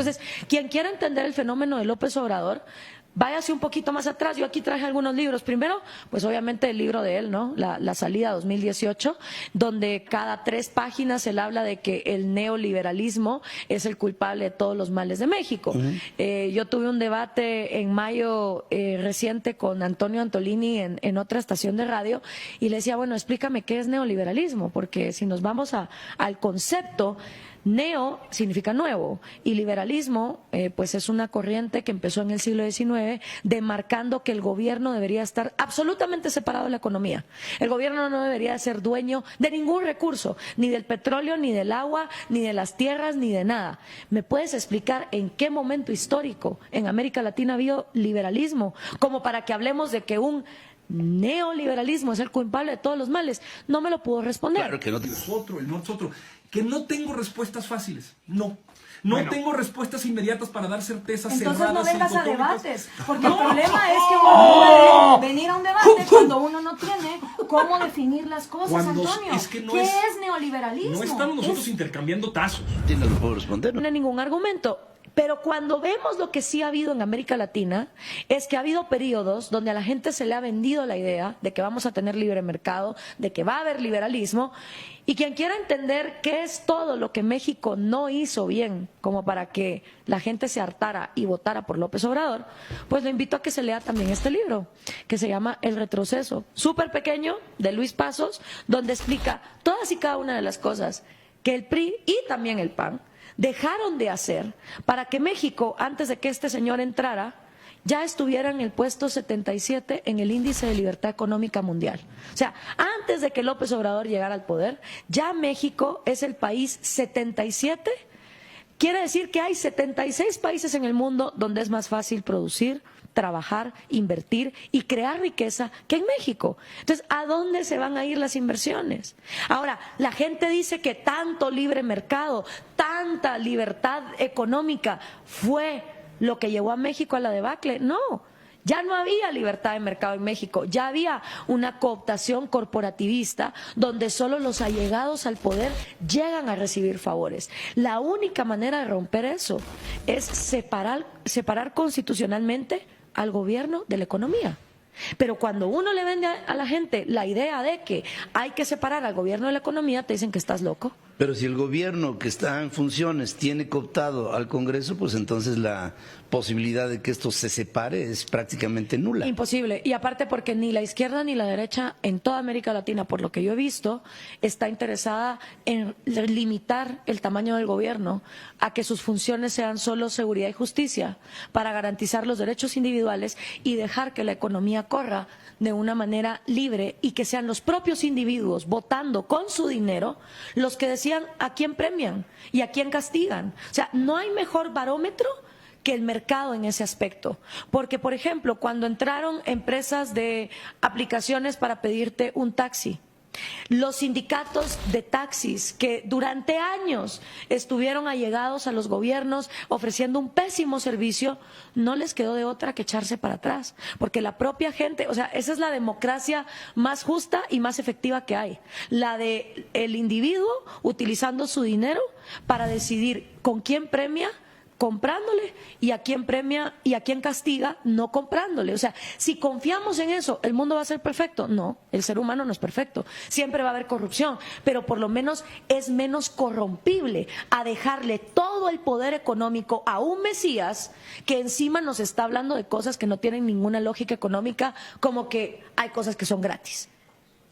Entonces, quien quiera entender el fenómeno de López Obrador, váyase un poquito más atrás. Yo aquí traje algunos libros. Primero, pues obviamente el libro de él, ¿no? La salida 2018, donde cada 3 páginas él habla de que el neoliberalismo es el culpable de todos los males de México. Yo tuve un debate en mayo reciente con Antonio Antolini en otra estación de radio y le decía, bueno, explícame qué es neoliberalismo, porque si nos vamos al concepto, neo significa nuevo y liberalismo pues es una corriente que empezó en el siglo XIX demarcando que el gobierno debería estar absolutamente separado de la economía. El gobierno no debería ser dueño de ningún recurso, ni del petróleo, ni del agua, ni de las tierras, ni de nada. ¿Me puedes explicar en qué momento histórico en América Latina ha habido liberalismo como para que hablemos de que un neoliberalismo es el culpable de todos los males? No me lo pudo responder. Claro que no. El norte es otro. Que no tengo respuestas fáciles. No tengo respuestas inmediatas para dar certezas entonces cerradas. Entonces no vengas a dicotómicas. debates, porque el problema es que uno puede venir a un debate cuando uno no tiene cómo definir las cosas, Antonio. Es que no ¿Qué es neoliberalismo? No estamos nosotros intercambiando tazos. No lo puedo responder. No tiene ningún argumento. Pero cuando vemos lo que sí ha habido en América Latina, es que ha habido periodos donde a la gente se le ha vendido la idea de que vamos a tener libre mercado, de que va a haber liberalismo, y quien quiera entender qué es todo lo que México no hizo bien, como para que la gente se hartara y votara por López Obrador, pues lo invito a que se lea también este libro, que se llama El retroceso, súper pequeño, de Luis Pasos, donde explica todas y cada una de las cosas que el PRI y también el PAN dejaron de hacer para que México, antes de que este señor entrara, ya estuviera en el puesto 77 en el índice de libertad económica mundial. O sea, antes de que López Obrador llegara al poder, ya México es el país 77. Quiere decir que hay 76 países en el mundo donde es más fácil producir, trabajar, invertir y crear riqueza que en México. Entonces, ¿a dónde se van a ir las inversiones? Ahora, la gente dice que tanto libre mercado, tanta libertad económica fue lo que llevó a México a la debacle. No, ya no había libertad de mercado en México, ya había una cooptación corporativista donde solo los allegados al poder llegan a recibir favores. La única manera de romper eso es separar constitucionalmente al gobierno de la economía. Pero cuando uno le vende a la gente la idea de que hay que separar al gobierno de la economía, te dicen que estás loco. Pero si el gobierno que está en funciones tiene cooptado al Congreso, pues entonces la posibilidad de que esto se separe es prácticamente nula. Imposible. Y aparte porque ni la izquierda ni la derecha en toda América Latina, por lo que yo he visto, está interesada en limitar el tamaño del gobierno a que sus funciones sean solo seguridad y justicia para garantizar los derechos individuales y dejar que la economía corra de una manera libre y que sean los propios individuos votando con su dinero los que decían a quién premian y a quién castigan. O sea, no hay mejor barómetro que el mercado en ese aspecto. Porque, por ejemplo, cuando entraron empresas de aplicaciones para pedirte un taxi, los sindicatos de taxis que durante años estuvieron allegados a los gobiernos ofreciendo un pésimo servicio, no les quedó de otra que echarse para atrás, porque la propia gente, o sea, esa es la democracia más justa y más efectiva que hay, la de el individuo utilizando su dinero para decidir con quién premia, comprándole, y a quién premia y a quién castiga no comprándole. O sea, si confiamos en eso, ¿el mundo va a ser perfecto? No, el ser humano no es perfecto, siempre va a haber corrupción, pero por lo menos es menos corrompible a dejarle todo el poder económico a un Mesías que encima nos está hablando de cosas que no tienen ninguna lógica económica, como que hay cosas que son gratis.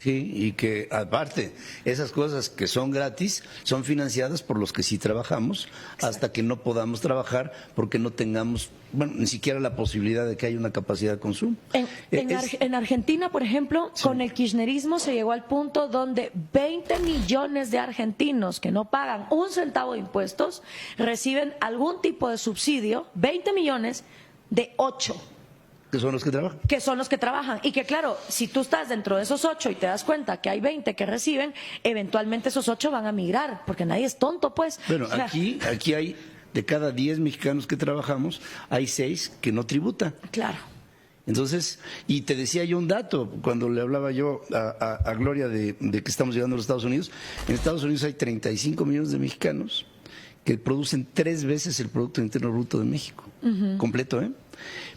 Sí, y que aparte, esas cosas que son gratis son financiadas por los que sí trabajamos. Exacto. Hasta que no podamos trabajar porque no tengamos, bueno, ni siquiera la posibilidad de que haya una capacidad de consumo. En Argentina, por ejemplo, sí, con el kirchnerismo se llegó al punto donde 20 millones de argentinos que no pagan un centavo de impuestos reciben algún tipo de subsidio, 20 millones de 8. Que son los que trabajan. Que son los que trabajan. Y que claro, si tú estás dentro de esos 8 y te das cuenta que hay 20 que reciben, eventualmente esos 8 van a migrar, porque nadie es tonto, pues. Bueno, o sea, aquí hay, de cada 10 mexicanos que trabajamos, hay 6 que no tributan. Claro. Entonces, y te decía yo un dato, cuando le hablaba yo a Gloria de que estamos llegando a los Estados Unidos. En Estados Unidos hay 35 millones de mexicanos que producen 3 veces el Producto Interno Bruto de México, completo, ¿eh?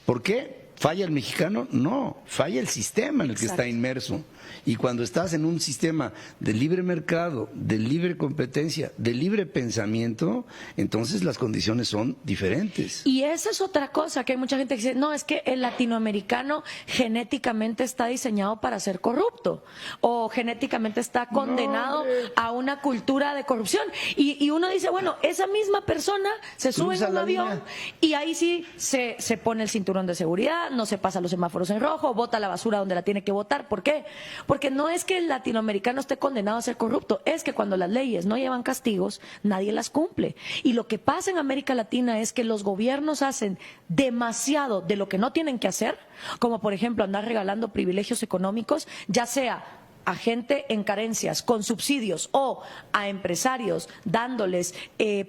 ¿Por qué? ¿Falla el mexicano? No, falla el sistema en el que está inmerso. Y cuando estás en un sistema de libre mercado, de libre competencia, de libre pensamiento, entonces las condiciones son diferentes. Y esa es otra cosa, que hay mucha gente que dice, no, es que el latinoamericano genéticamente está diseñado para ser corrupto, o genéticamente está condenado a una cultura de corrupción. Y uno dice, bueno, esa misma persona se sube en un avión y ahí sí se pone el cinturón de seguridad, no se pasa los semáforos en rojo, bota la basura donde la tiene que botar. ¿Por qué? Porque no es que el latinoamericano esté condenado a ser corrupto, es que cuando las leyes no llevan castigos, nadie las cumple. Y lo que pasa en América Latina es que los gobiernos hacen demasiado de lo que no tienen que hacer, como por ejemplo andar regalando privilegios económicos, ya sea a gente en carencias con subsidios o a empresarios dándoles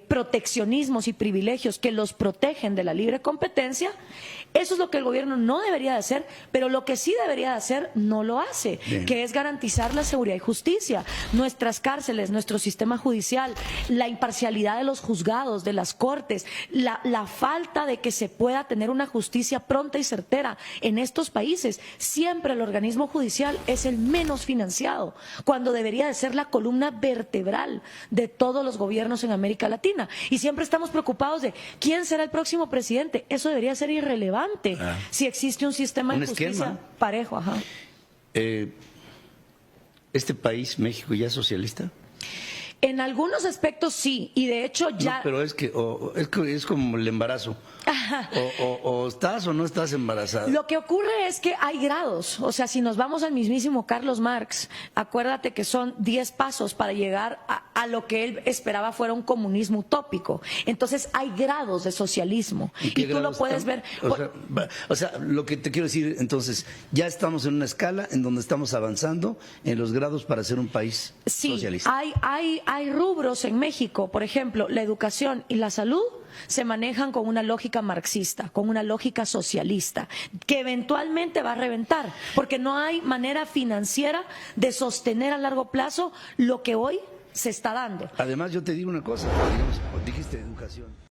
proteccionismos y privilegios que los protegen de la libre competencia. Eso es lo que el gobierno no debería de hacer, pero lo que sí debería de hacer no lo hace, que es garantizar la seguridad y justicia. Nuestras cárceles, nuestro sistema judicial, la imparcialidad de los juzgados, de las cortes, la falta de que se pueda tener una justicia pronta y certera en estos países. Siempre el organismo judicial es el menos financiado, cuando debería de ser la columna vertebral de todos los gobiernos en América Latina. Y siempre estamos preocupados de quién será el próximo presidente. Eso debería ser irrelevante si existe un sistema de justicia parejo. ¿Este país, México, ya es socialista? En algunos aspectos sí, y de hecho ya... No, pero es que es como el embarazo. O estás o no estás embarazada. Lo que ocurre es que hay grados. O sea, si nos vamos al mismísimo Carlos Marx, acuérdate que son 10 pasos para llegar a lo que él esperaba fuera un comunismo utópico. Entonces hay grados de socialismo. Y tú lo puedes ver... O sea, lo que te quiero decir, entonces, ya estamos en una escala en donde estamos avanzando en los grados para ser un país socialista. Hay rubros en México, por ejemplo, la educación y la salud se manejan con una lógica marxista, con una lógica socialista, que eventualmente va a reventar, porque no hay manera financiera de sostener a largo plazo lo que hoy se está dando. Además, yo te digo una cosa, digamos, dijiste educación.